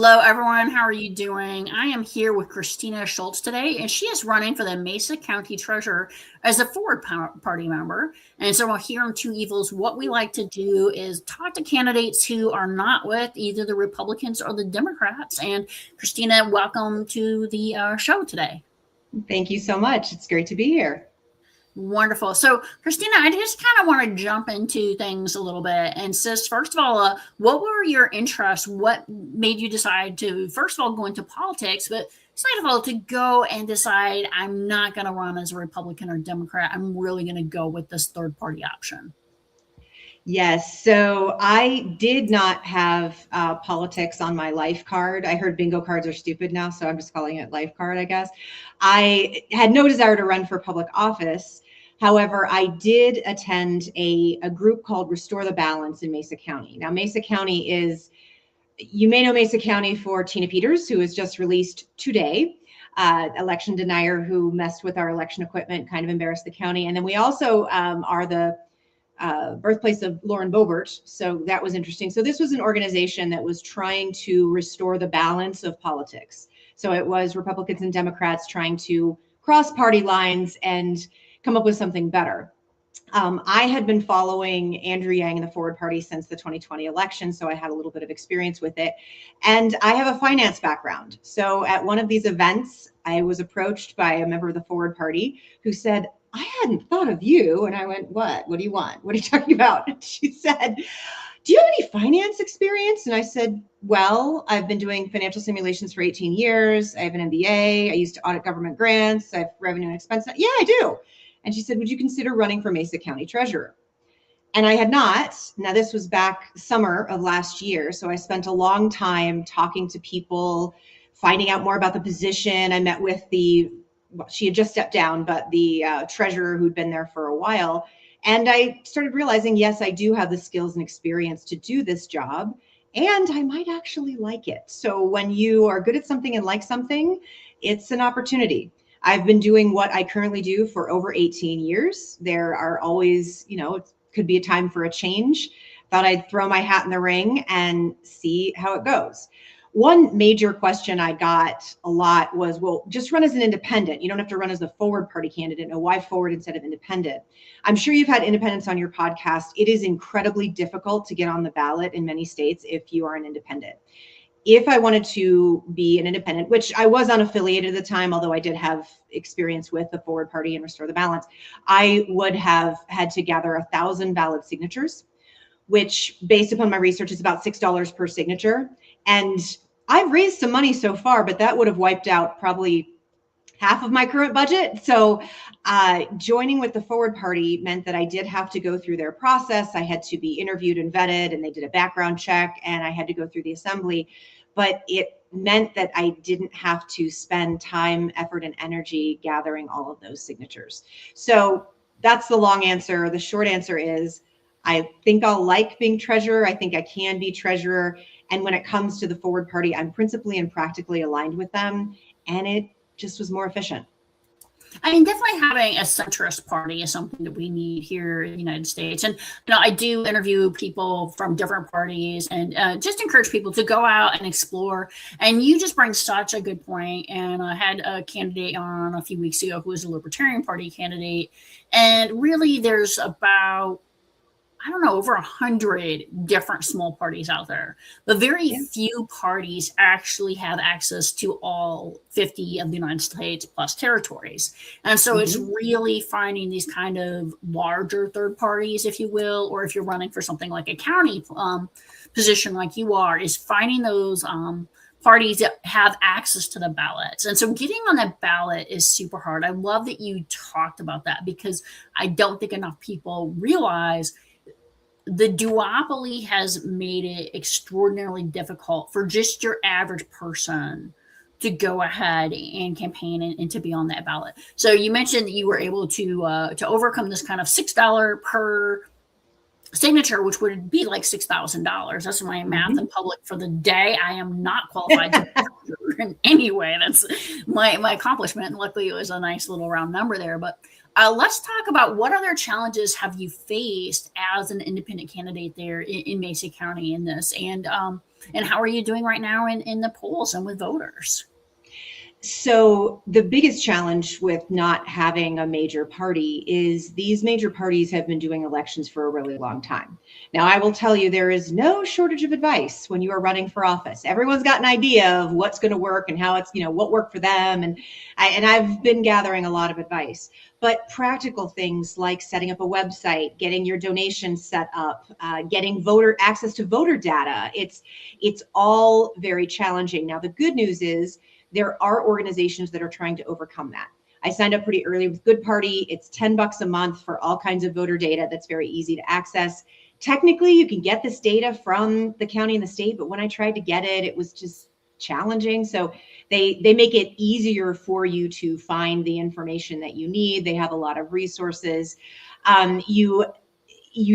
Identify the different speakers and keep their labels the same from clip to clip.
Speaker 1: Hello, everyone. How are you doing? I am here with Christina Shultz today, and she is running for the Mesa County Treasurer as a Forward Party member. And so, here on Two Evils, what we like to do is talk to candidates who are not with either the Republicans or the Democrats. And Christina, welcome to the show today.
Speaker 2: Thank you so much. It's great to be here.
Speaker 1: Wonderful. So, Christina, I just kind of want to jump into things a little bit and says, first of all, what were your interests? What made you decide to, first of all, go into politics, but second of all, to go and decide I'm not going to run as a Republican or Democrat. I'm really going to go with this third party option.
Speaker 2: Yes. So I did not have politics on my life card. I heard bingo cards are stupid now, so I'm just calling it life card, I guess. I had no desire to run for public office. However, I did attend a group called Restore the Balance in Mesa County. Now, Mesa County is, you may know Mesa County for Tina Peters, who was just released today, election denier who messed with our election equipment, kind of embarrassed the county. And then we also are the birthplace of Lauren Boebert. So that was interesting. So this was an organization that was trying to restore the balance of politics. So it was Republicans and Democrats trying to cross party lines and come up with something better. I had been following Andrew Yang and the Forward Party since the 2020 election, so I had a little bit of experience with it. And I have a finance background. So at one of these events, I was approached by a member of the Forward Party who said, I hadn't thought of you. And I went, what? What do you want? What are you talking about? And she said, do you have any finance experience? And I said, well, I've been doing financial simulations for 18 years. I have an MBA. I used to audit government grants. I have revenue and expense. Yeah, I do. And she said, would you consider running for Mesa County Treasurer? And I had not. Now, this was back summer of last year. So I spent a long time talking to people, finding out more about the position. I met with she had just stepped down, but the treasurer who'd been there for a while. And I started realizing, yes, I do have the skills and experience to do this job, and I might actually like it. So when you are good at something and like something, it's an opportunity. I've been doing what I currently do for over 18 years. There are always, it could be a time for a change. Thought I'd throw my hat in the ring and see how it goes. One major question I got a lot was, well, just run as an independent. You don't have to run as the Forward Party candidate. No, why Forward instead of independent? I'm sure you've had independents on your podcast. It is incredibly difficult to get on the ballot in many states if you are an independent. If I wanted to be an independent, which I was unaffiliated at the time, although I did have experience with the Forward Party and Restore the Balance, I would have had to gather 1,000 valid signatures, which based upon my research is about $6 per signature. And I've raised some money so far, but that would have wiped out probably half of my current budget. So joining with the Forward Party meant that I did have to go through their process. I had to be interviewed and vetted, and they did a background check, and I had to go through the assembly. But it meant that I didn't have to spend time, effort, and energy gathering all of those signatures. So that's the long answer. The short answer is I think I'll like being treasurer. I think I can be treasurer. And when it comes to the Forward Party, I'm principally and practically aligned with them. And it just was more efficient.
Speaker 1: I mean, definitely having a centrist party is something that we need here in the United States. And, I do interview people from different parties and just encourage people to go out and explore. And you just bring such a good point. And I had a candidate on a few weeks ago who was a Libertarian Party candidate. And really, there's about over 100 different small parties out there, but very few parties actually have access to all 50 of the United States plus territories. And so it's really finding these kind of larger third parties, if you will, or if you're running for something like a county position like you are, is finding those parties that have access to the ballots. And so getting on that ballot is super hard. I love that you talked about that because I don't think enough people realize the duopoly has made it extraordinarily difficult for just your average person to go ahead and campaign and to be on that ballot. So you mentioned that you were able to overcome this kind of $6 per signature, which would be like $6,000. That's my math in public for the day. I am not qualified to in any way. That's my accomplishment. And luckily, it was a nice little round number there. But let's talk about what other challenges have you faced as an independent candidate there in Mesa County in this. And And how are you doing right now in the polls and with voters?
Speaker 2: So the biggest challenge with not having a major party is these major parties have been doing elections for a really long time. Now, I will tell you, there is no shortage of advice when you are running for office. Everyone's got an idea of what's going to work and how it's, what worked for them. And I've been gathering a lot of advice. But practical things like setting up a website, getting your donations set up, getting access to voter data, it's all very challenging. Now, the good news is there are organizations that are trying to overcome that. I signed up pretty early with Good Party. It's $10 a month for all kinds of voter data that's very easy to access. Technically, you can get this data from the county and the state, but when I tried to get it, it was just challenging. So they make it easier for you to find the information that you need. They have a lot of resources. You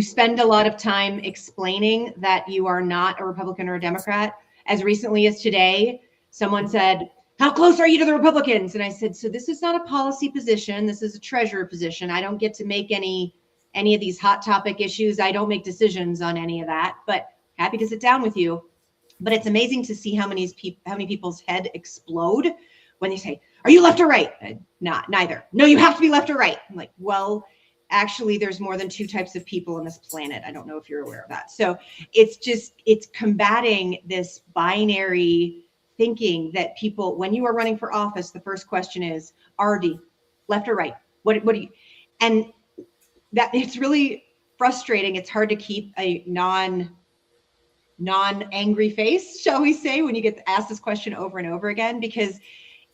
Speaker 2: spend a lot of time explaining that you are not a Republican or a Democrat. As recently as today, someone said, "How close are you to the Republicans?" And I said, "So this is not a policy position. This is a treasurer position. I don't get to make any of these hot topic issues. I don't make decisions on any of that, but happy to sit down with you." But it's amazing to see how many people's head explode when they say, "Are you left or right?" Neither. "No, you have to be left or right." I'm like, well, actually, there's more than two types of people on this planet. I don't know if you're aware of that. So it's combating this binary thinking that people, when you are running for office, the first question is RD, left or right? What do you, and that it's really frustrating. It's hard to keep a non-angry face, shall we say, when you get asked this question over and over again, because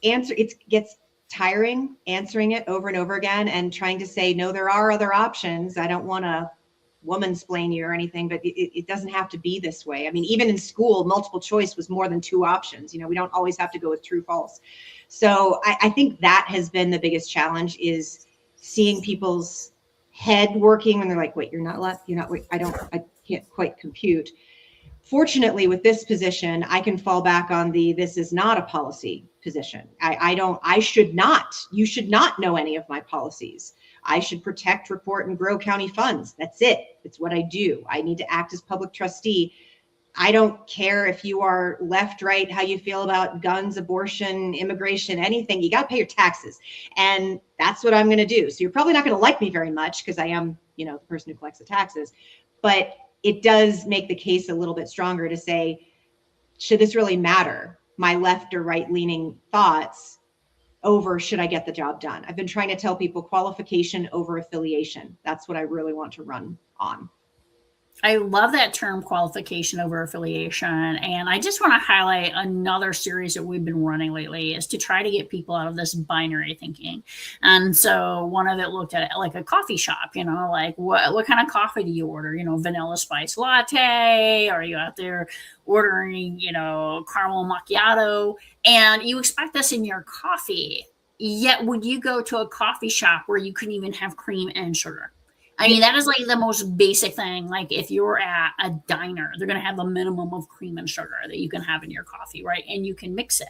Speaker 2: it gets tiring answering it over and over again and trying to say, no, there are other options. I don't want to woman-splain you or anything, but it doesn't have to be this way. I mean, even in school, multiple choice was more than two options. We don't always have to go with true, false. So I think that has been the biggest challenge, is seeing people's head working when they're like, wait, you're not left, you're not, wait, I can't quite compute. Fortunately, with this position, I can fall back on this is not a policy position. You should not know any of my policies. I should protect, report, and grow county funds. That's it. It's what I do. I need to act as public trustee. I don't care if you are left, right, how you feel about guns, abortion, immigration, anything. You got to pay your taxes. And that's what I'm going to do. So you're probably not going to like me very much because I am, the person who collects the taxes. But it does make the case a little bit stronger to say, should this really matter? My left or right leaning thoughts over should I get the job done? I've been trying to tell people qualification over affiliation. That's what I really want to run on.
Speaker 1: I love that term, qualification over affiliation. And I just want to highlight another series that we've been running lately is to try to get people out of this binary thinking. And so one of it looked at it like a coffee shop, like what kind of coffee do you order? Vanilla spice latte? Are you out there ordering, caramel macchiato? And you expect this in your coffee. Yet would you go to a coffee shop where you couldn't even have cream and sugar? I mean, that is like the most basic thing. Like if you're at a diner, they're going to have a minimum of cream and sugar that you can have in your coffee, right? And you can mix it.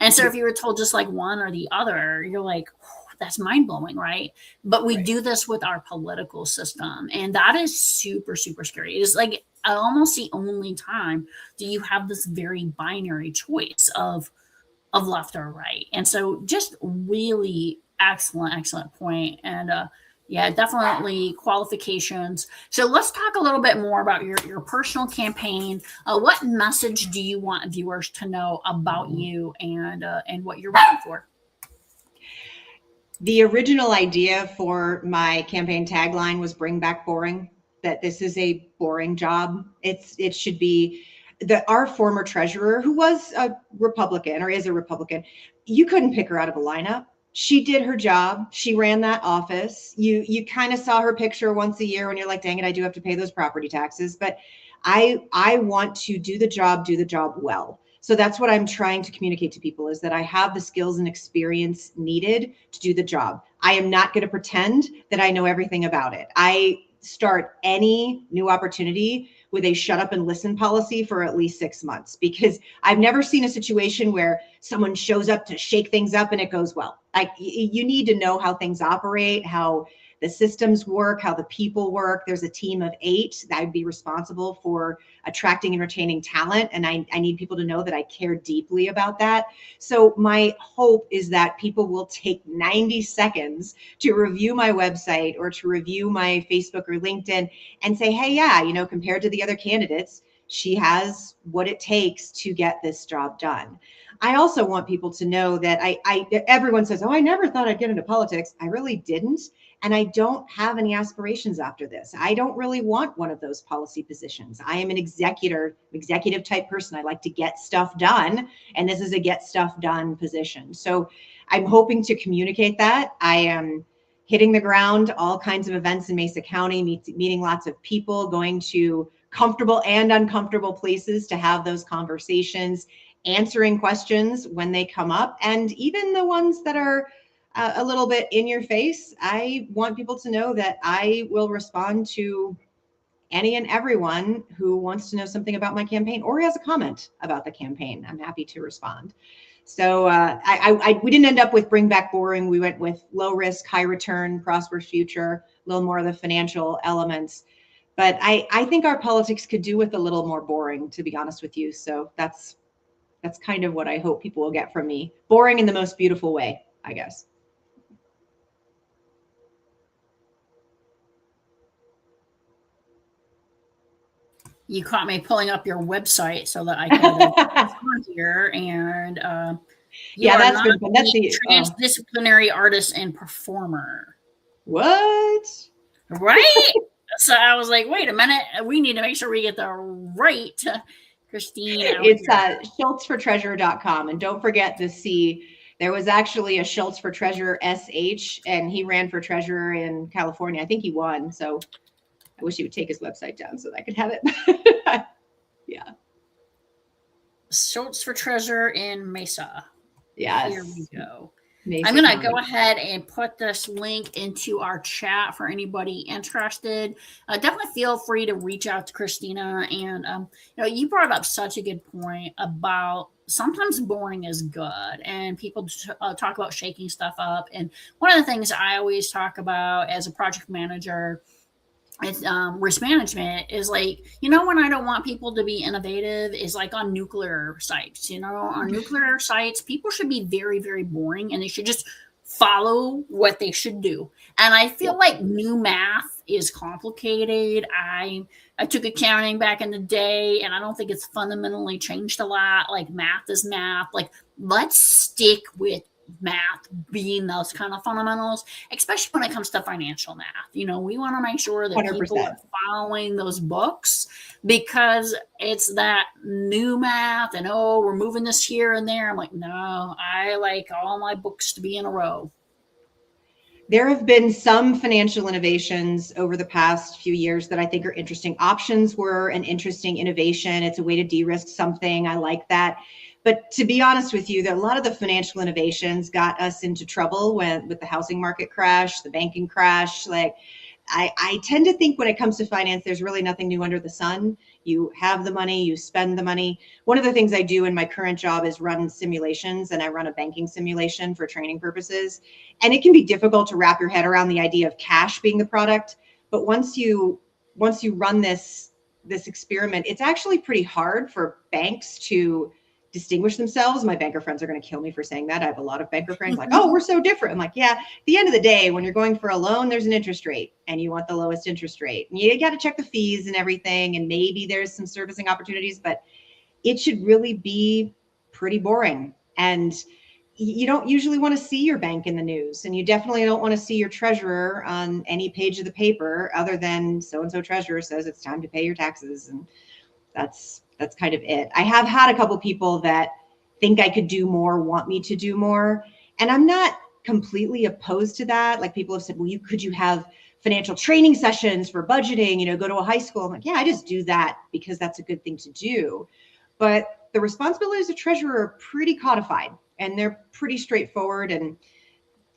Speaker 1: And so if you were told just like one or the other, you're like, oh, that's mind blowing, right? But we do this with our political system. And that is super, super scary. It's like almost the only time do you have this very binary choice of left or right. And so just really excellent point. And, yeah, definitely qualifications. So let's talk a little bit more about your personal campaign. What message do you want viewers to know about you and what you're running for?
Speaker 2: The original idea for my campaign tagline was "Bring back boring." That this is a boring job. It should be our former treasurer, who was a Republican or is a Republican. You couldn't pick her out of a lineup. She did her job. She ran that office. You kind of saw her picture once a year when you're like, dang it, I do have to pay those property taxes. But I want to do the job well. So that's what I'm trying to communicate to people, is that I have the skills and experience needed to do the job. I am not going to pretend that I know everything about it. I start any new opportunity with a shut up and listen policy for at least 6 months, because I've never seen a situation where someone shows up to shake things up and it goes well. Like, you need to know how things operate, how the systems work, how the people work. There's a team of 8 that would be responsible for attracting and retaining talent. And I need people to know that I care deeply about that. So my hope is that people will take 90 seconds to review my website or to review my Facebook or LinkedIn and say, hey, yeah, you know, compared to the other candidates, she has what it takes to get this job done. I also want people to know that everyone says, oh, I never thought I'd get into politics. I really didn't. And I don't have any aspirations after this. I don't really want one of those policy positions. I am an executive type person. I like to get stuff done. And this is a get stuff done position. So I'm hoping to communicate that. I am hitting the ground, all kinds of events in Mesa County, meeting lots of people, going to comfortable and uncomfortable places to have those conversations, answering questions when they come up, and even the ones that are a little bit in your face. I want people to know that I will respond to any and everyone who wants to know something about my campaign or has a comment about the campaign. I'm happy to respond. So we didn't end up with bring back boring. We went with low risk, high return, prosperous future, a little more of the financial elements. But I think our politics could do with a little more boring, to be honest with you. So that's kind of what I hope people will get from me. Boring in the most beautiful way, I guess.
Speaker 1: You caught me pulling up your website so that I could on here, and
Speaker 2: yeah, that's been fun. That's the
Speaker 1: transdisciplinary artist and performer.
Speaker 2: What?
Speaker 1: Right? So I was like, wait a minute, we need to make sure we get the right Christine.
Speaker 2: It's schultzfortreasurer.com, and don't forget the C. There was actually a Schultz for Treasurer SH, and he ran for treasurer in California. I think he won. So I wish he would take his website down so that I could have it. Yeah.
Speaker 1: Schultz for treasurer in Mesa.
Speaker 2: Yes.
Speaker 1: Here we go.
Speaker 2: Mesa
Speaker 1: I'm going to
Speaker 2: County.
Speaker 1: go ahead and put this link into our chat for anybody interested. Definitely feel free to reach out to Christina. And you know, you brought up such a good point about sometimes boring is good, and people talk about shaking stuff up. And one of the things I always talk about as a project manager, it's risk management, is like, you know, when I don't want people to be innovative is like on nuclear sites. You know, on nuclear sites, people should be very, very boring, and they should just follow what they should do. And I feel like new math is complicated. I took accounting back in the day, and I don't think it's fundamentally changed a lot. Like, math is math. Like, let's stick with math being those kind of fundamentals, especially when it comes to financial math. You know, we want to make sure that
Speaker 2: 100%.
Speaker 1: people are following those books, because it's that new math and, oh, we're moving this here and there. I'm like, no, I like all my books to be in a row.
Speaker 2: There have been some financial innovations over the past few years that I think are interesting. Options were an interesting innovation. It's a way to de-risk something. I like that. But to be honest with you, a lot of the financial innovations got us into trouble with the housing market crash, the banking crash. Like, I tend to think when it comes to finance, there's really nothing new under the sun. You have the money, you spend the money. One of the things I do in my current job is run simulations, and I run a banking simulation for training purposes. And it can be difficult to wrap your head around the idea of cash being the product. But once you run this experiment, it's actually pretty hard for banks to distinguish themselves. My banker friends are going to kill me for saying that. I have a lot of banker friends like, oh, we're so different. I'm like, yeah, at the end of the day, when you're going for a loan, there's an interest rate, and you want the lowest interest rate. And you got to check the fees and everything. And maybe there's some servicing opportunities, but it should really be pretty boring. And you don't usually want to see your bank in the news, and you definitely don't want to see your treasurer on any page of the paper other than so-and-so treasurer says it's time to pay your taxes. And that's kind of it. I have had a couple people that think I could do more, want me to do more. And I'm not completely opposed to that. Like, people have said, well, could you have financial training sessions for budgeting, you know, go to a high school? I'm like, yeah, I just do that because that's a good thing to do. But the responsibilities of treasurer are pretty codified, and they're pretty straightforward, and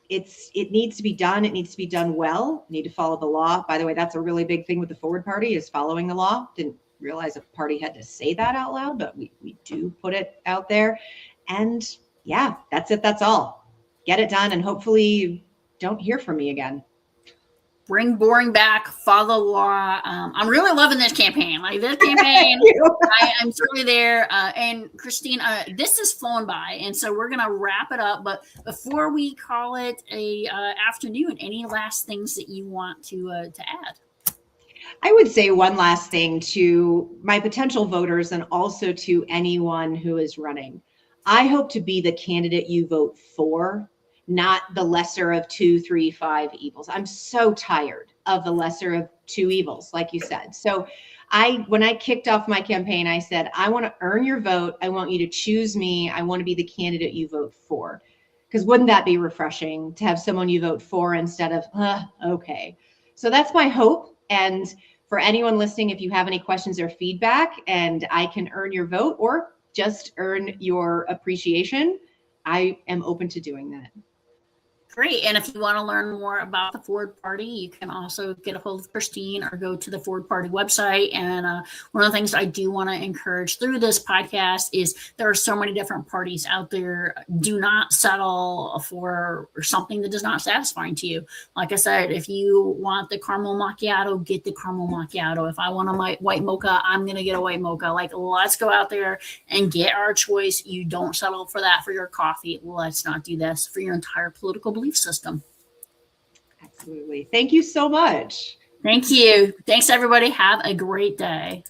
Speaker 2: it needs to be done. It needs to be done well. You need to follow the law. By the way, that's a really big thing with the Forward Party, is following the law. Didn't realize a party had to say that out loud, but we do put it out there. And yeah, that's it. That's all. Get it done, and hopefully don't hear from me again.
Speaker 1: bring boring back, follow the law. I'm really loving this campaign. Like this campaign, I'm certainly there. And Christine, this is flown by, and so we're gonna wrap it up. But before we call it a afternoon, any last things that you want to add?
Speaker 2: I would say one last thing to my potential voters and also to anyone who is running. I hope to be the candidate you vote for, not the lesser of 2, 3, 5 evils. I'm so tired of the lesser of 2 evils, like you said. So when I kicked off my campaign, I said, I want to earn your vote. I want you to choose me. I want to be the candidate you vote for. Because wouldn't that be refreshing to have someone you vote for instead of, okay. So that's my hope. And for anyone listening, if you have any questions or feedback and I can earn your vote or just earn your appreciation, I am open to doing that.
Speaker 1: Great. And if you want to learn more about the Ford Party, you can also get a hold of Christine or go to the Ford Party website. And one of the things I do want to encourage through this podcast is there are so many different parties out there. Do not settle for something that is not satisfying to you. Like I said, if you want the caramel macchiato, get the caramel macchiato. If I want a white mocha, I'm going to get a white mocha. Like, let's go out there and get our choice. You don't settle for that for your coffee. Let's not do this for your entire political belief system.
Speaker 2: Absolutely. Thank you so much.
Speaker 1: Thank you. Thanks, everybody. Have a great day.